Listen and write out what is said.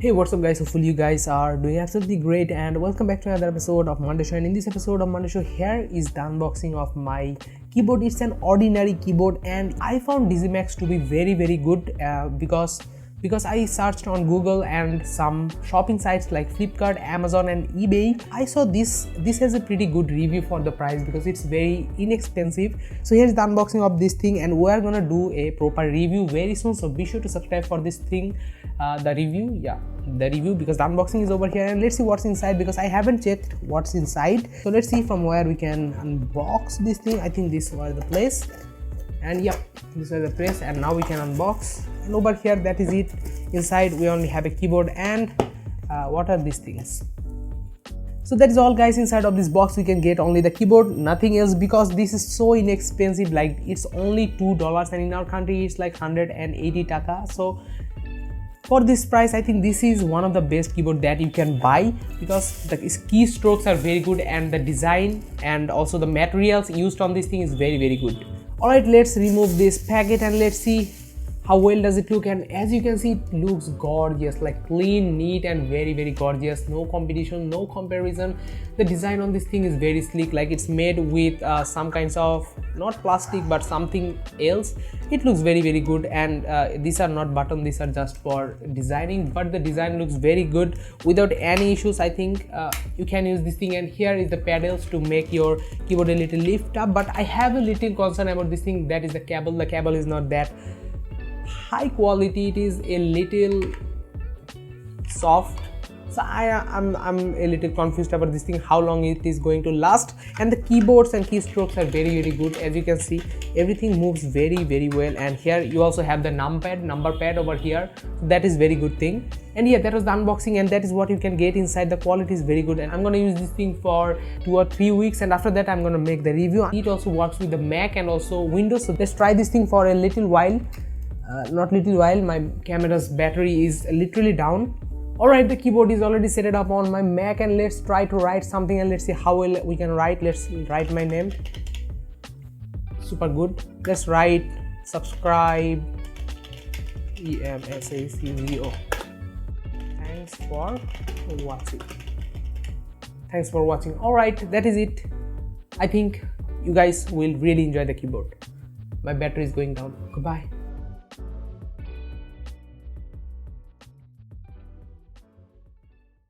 Hey, what's up guys? Hopefully you guys are doing absolutely great and welcome back to another episode of Monday Show. And in this episode of Monday Show, here is the unboxing of my keyboard. It's an ordinary keyboard and I found Digimax to be very good because I searched on Google and some shopping sites like Flipkart, Amazon and eBay. I saw this has a pretty good review for the price because it's very inexpensive. So here's the unboxing of this thing and we're gonna do a proper review very soon, so be sure to subscribe for this thing, the review because the unboxing is over here. And let's see what's inside because I haven't checked what's inside. So let's see from where we can unbox this thing. I think this was the place, and yeah, this was the place, and now we can unbox. And over here, that is it. Inside we only have a keyboard and what are these things? So that is all guys. Inside of this box we can get only the keyboard, nothing else, because this is so inexpensive. Like it's only $2 and in our country it's like 180 taka. So for this price I think this is one of the best keyboard that you can buy because the keystrokes are very good and the design and also the materials used on this thing is very good. Alright, let's remove this packet and let's see how well does it look. And as you can see, it looks gorgeous, like clean, neat and very gorgeous. No competition, no comparison. The design on this thing is very sleek, like it's made with some kinds of not plastic but something else. It looks very good, and these are not buttons, these are just for designing, but the design looks very good without any issues. I think you can use this thing, and here is the pedals to make your keyboard a little lift up. But I have a little concern about this thing, that is the cable. The cable is not that high quality, it is a little soft, so I'm a little confused about this thing, how long it is going to last. And the keyboards and keystrokes are very good. As you can see, everything moves very well, and here you also have the number pad over here, so that is very good thing. And yeah, that was the unboxing, and that is what you can get inside. The quality is very good, and I'm gonna use this thing for 2 or 3 weeks, and after that I'm gonna make the review. It also works with the Mac and also Windows, so let's try this thing for a little while. My camera's battery is literally down. Alright, the keyboard is already set it up on my Mac, and let's try to write something and let's see how well we can write. Let's write my name. Super good. Let's write subscribe EMSACZO. Thanks for watching. Alright, that is it. I think you guys will really enjoy the keyboard. My battery is going down. Goodbye.